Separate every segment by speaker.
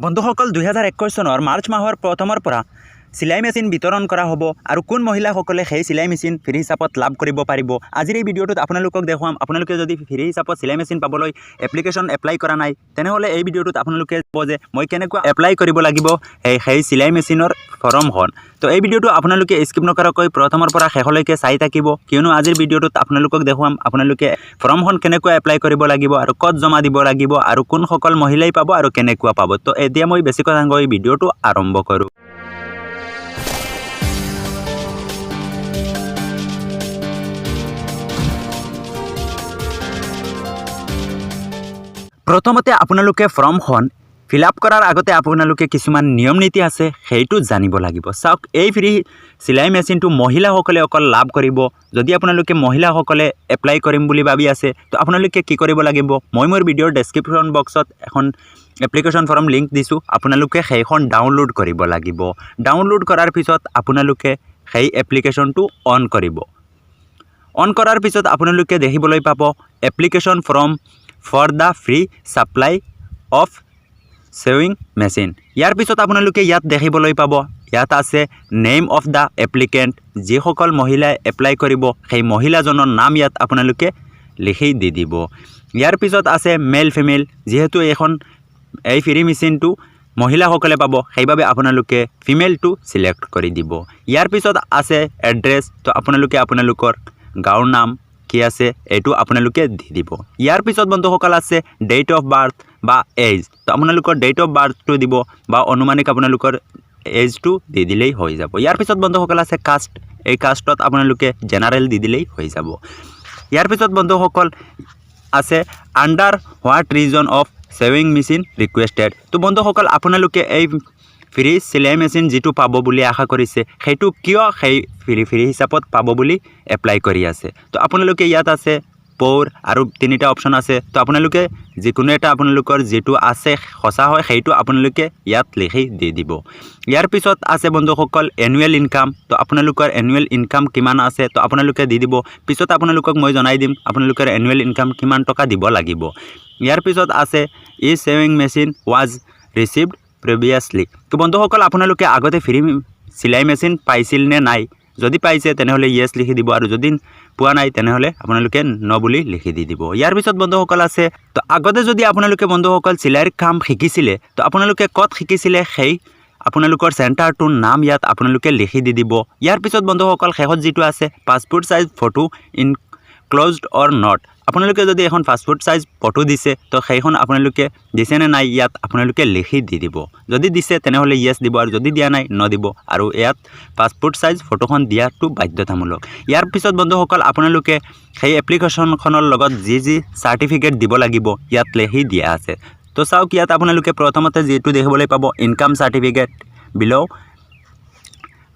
Speaker 1: বন্ধুসকল 2021 চনৰ মাৰ্চ মাহৰ প্ৰথমৰ পৰা চিলাই মেচিন বিতৰণ কৰা হ'ব আৰু কোন মহিলাসকলে সেই চিলাই মেচিন ফ্ৰী হিচাপত লাভ কৰিব পাৰিব। আজিৰ এই ভিডিঅ'টোত আপোনালোকক দেখুৱাম। আপোনালোকে যদি ফ্ৰী হিচাপত চিলাই মেচিন পাবলৈ এপ্লিকেশ্যন এপ্লাই কৰা নাই তেনেহ'লে এই ভিডিঅ'টোত আপোনালোকে ক'ব যে মই কেনেকুৱা এপ্লাই কৰিব লাগিব সেই চিলাই মেচিনৰ ফৰ্মখন। তো এই ভিডিঅ'টো আপোনালোকে স্কিপ নকৰাকৈ প্ৰথমৰ পৰা শেষলৈকে চাই থাকিব, কিয়নো আজিৰ ভিডিঅ'টোত আপোনালোকক দেখুৱাম আপোনালোকে ফৰ্মখন কেনেকুৱা এপ্লাই কৰিব লাগিব আৰু ক'ত জমা দিব লাগিব আৰু কোনসকল মহিলাই পাব আৰু কেনেকুৱা পাব। তো এতিয়া মই বেছি কথা নকৈ ভিডিঅ'টো আৰম্ভ কৰোঁ। প্ৰথমতে আপোনালোকে ফৰ্মখন ফিল আপ কৰাৰ আগতে আপোনালোকে কিছুমান নিয়ম নীতি আছে সেইটো জানিব লাগিব। চাওক, এই ফ্ৰী চিলাই মেচিনটো মহিলাসকলে অকল লাভ কৰিব। যদি আপোনালোকে মহিলাসকলে এপ্লাই কৰিম বুলি ভাবি আছে তো আপোনালোকে কি কৰিব লাগিব, মই মোৰ ভিডিঅ'ৰ ডেছক্ৰিপশ্যন বক্সত এখন এপ্লিকেশ্যন ফৰ্ম লিংক দিছোঁ, আপোনালোকে সেইখন ডাউনলোড কৰিব লাগিব। ডাউনলোড কৰাৰ পিছত আপোনালোকে সেই এপ্লিকেশ্যনটো অন কৰিব। অন কৰাৰ পিছত আপোনালোকে দেখিবলৈ পাব application form for the free supply of sewing machine. ইয়াৰ পিছত আপোনালোকে ইয়াত দেখিবলৈ পাব, ইয়াত আছে নেম অফ দ্য এপ্লিকেণ্ট। যিসকল মহিলাই এপ্লাই কৰিব সেই মহিলাজনৰ নাম ইয়াত আপোনালোকে লিখি দি দিব। ইয়াৰ পিছত আছে মেল ফিমেল। যিহেতু এই ফ্ৰী মেচিনটো মহিলাসকলে পাব সেইবাবে আপোনালোকে ফিমেলটো চিলেক্ট কৰি দিব। ইয়াৰ পিছত আছে এড্ৰেছ। তো আপোনালোকে আপোনালোকৰ গাঁৱৰ নাম কি আছে এইটো আপোনালোকে দি দিব। ইয়াৰ পিছত বন্ধুসকল আছে ডেট অফ বাৰ্থ বা এজ। তো আপোনালোকৰ ডেট অফ বাৰ্থটো দিব বা অনুমানিক আপোনালোকৰ এজটো দি দিলেই হৈ যাব। ইয়াৰ পিছত বন্ধুসকল আছে কাষ্ট। এই কাষ্টত আপোনালোকে জেনাৰেল দি দিলেই হৈ যাব। ইয়াৰ পিছত বন্ধুসকল আছে under what reason of sewing machine requested. তো বন্ধুসকল আপোনালোকে এই ফ্ৰী চিলাই মেচিন যিটো পাব বুলি আশা কৰিছে সেইটো কিয় সেই ফ্ৰী হিচাপত পাব বুলি এপ্লাই কৰি আছে। তো আপোনালোকে ইয়াত আছে প'ৰ আৰু তিনিটা অপশ্যন আছে। তো আপোনালোকে যিকোনো এটা আপোনালোকৰ যিটো আছে সঁচা হয় সেইটো আপোনালোকে ইয়াত লিখি দি দিব। ইয়াৰ পিছত আছে বন্ধুসকল এনুৱেল ইনকাম। তো আপোনালোকৰ এনুৱেল ইনকাম কিমান আছে তো আপোনালোকে দি দিব। পিছত আপোনালোকক মই জনাই দিম আপোনালোকৰ এনুৱেল ইনকাম কিমান টকা দিব লাগিব। ইয়াৰ পিছত আছে ই সেউইং মেচিন ৱাজ ৰিচিভড প্ৰিভিয়াছলি। তো বন্ধুসকল আপোনালোকে আগতে ফ্ৰী চিলাই মেচিন পাইছিল নে নাই, যদি পাইছে তেনেহ'লে য়েছ লিখি দিব আৰু যদি পোৱা নাই তেনেহ'লে আপোনালোকে ন বুলি লিখি দি দিব। ইয়াৰ পিছত বন্ধুসকল আছে তো আগতে যদি আপোনালোকে বন্ধুসকল চিলাইৰ কাম শিকিছিলে তো আপোনালোকে ক'ত শিকিছিলে সেই আপোনালোকৰ চেণ্টাৰটোৰ নাম ইয়াত আপোনালোকে লিখি দি দিব। ইয়াৰ পিছত বন্ধুসকল শেষত যিটো আছে passport size photo enclosed or not. আপোনালোকে যদি এখন পাছপোৰ্ট চাইজ ফটো দিছে তো সেইখন আপোনালোকে দিছে নে নাই ইয়াত আপোনালোকে লিখি দি দিব। যদি দিছে তেনেহ'লে য়েছ দিব আৰু যদি দিয়া নাই নদিব। আৰু ইয়াত পাছপোৰ্ট চাইজ ফটোখন দিয়াটো বাধ্যতামূলক। ইয়াৰ পিছত বন্ধুসকল আপোনালোকে সেই এপ্লিকেশ্যনখনৰ লগত যি চাৰ্টিফিকেট দিব লাগিব ইয়াত লিখি দিয়া আছে। তো চাওক, ইয়াত আপোনালোকে প্ৰথমতে যিটো দেখিবলৈ পাব ইনকাম চাৰ্টিফিকেট বিল'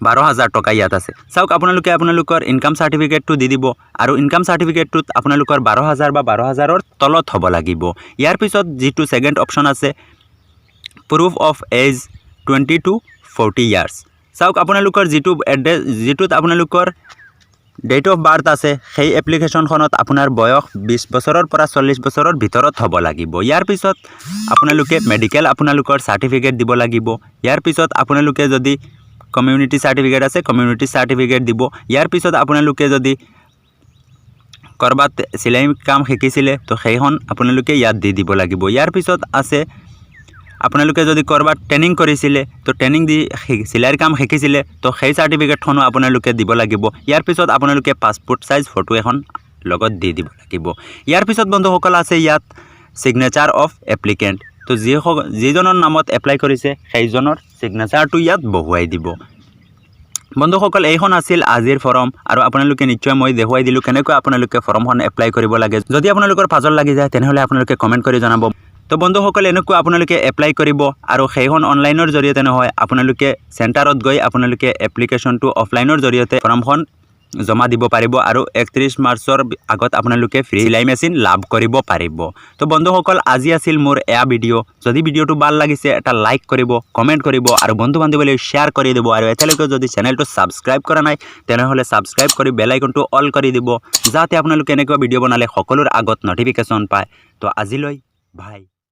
Speaker 1: 12,000 টকা ইয়াত আছে। চাওক, আপোনালোকে আপোনালোকৰ ইনকাম চাৰ্টিফিকেটটো দি দিব আৰু ইনকাম চাৰ্টিফিকেটটোত আপোনালোকৰ 12,000 বা 12,000ৰ তলত হ'ব লাগিব। ইয়াৰ পিছত যিটো ছেকেণ্ড অপশ্যন আছে proof of age 20 to 40 years. চাওক, আপোনালোকৰ যিটোত আপোনালোকৰ ডেট অফ বাৰ্থ আছে সেই এপ্লিকেশ্যনখনত আপোনাৰ বয়স 20 বছৰৰ পৰা 40 বছৰৰ ভিতৰত হ'ব লাগিব। ইয়াৰ পিছত আপোনালোকে মেডিকেল আপোনালোকৰ চাৰ্টিফিকেট দিব লাগিব। ইয়াৰ পিছত আপোনালোকে যদি কমিউনিটি চাৰ্টিফিকেট আছে কমিউনিটি চাৰ্টিফিকেট দিব। ইয়াৰ পিছত আপোনালোকে যদি ক'ৰবাত চিলাই কাম শিকিছিলে তো সেইখন আপোনালোকে ইয়াত দি দিব লাগিব। ইয়াৰ পিছত আছে আপোনালোকে যদি ক'ৰবাত ট্ৰেইনিং কৰিছিলে তো ট্ৰেইনিং দি চিলাইৰ কাম শিকিছিলে তো সেই চাৰ্টিফিকেটখনো আপোনালোকে দিব লাগিব। ইয়াৰ পিছত আপোনালোকে পাছপোৰ্ট চাইজ ফটো এখন লগত দি দিব লাগিব। ইয়াৰ পিছত বন্ধুসকল আছে ইয়াত ছিগনেচাৰ অফ এপ্লিকেণ্ট। তো যিজনৰ নামত এপ্লাই কৰিছে সেইজনৰ ছিগনেচাৰটো ইয়াত বহুৱাই দিব। বন্ধুসকল এইখন আছিল আজিৰ ফৰ্ম আৰু আপোনালোকে নিশ্চয় মই দেখুৱাই দিলোঁ কেনেকৈ আপোনালোকে ফৰ্মখন এপ্লাই কৰিব লাগে। যদি আপোনালোকৰ পাজল লাগি যায় তেনেহ'লে আপোনালোকে কমেণ্ট কৰি জনাব। তো বন্ধুসকল এনেকুৱা আপোনালোকে এপ্লাই কৰিব আৰু সেইখন অনলাইনৰ জৰিয়তে নহয়, আপোনালোকে চেণ্টাৰত গৈ আপোনালোকে এপ্লিকেশ্যনটো অফলাইনৰ জৰিয়তে ফৰ্মখন জমা দিব পাৰিব আৰু 31 মাৰ্চৰ আগত আপোনালোকে ফ্ৰী চিলাই মেচিন লাভ কৰিব পাৰিব। তো বন্ধুসকল আজি আছিল মোৰ এয়া ভিডিঅ'। যদি ভিডিঅ'টো ভাল লাগিছে এটা লাইক কৰিব, কমেণ্ট কৰিব আৰু বন্ধু বান্ধৱীলৈ শ্বেয়াৰ কৰি দিব। আৰু এতিয়ালৈকে যদি চেনেলটো ছাবস্ক্ৰাইব কৰা নাই তেনেহ'লে ছাবস্ক্ৰাইব কৰি বেল আইকনটো অল কৰি দিব যাতে আপোনালোকে এনেকুৱা ভিডিঅ' বনালে সকলোৰ আগত ন'টিফিকেশ্যন পায়। তো আজিলৈ বাই।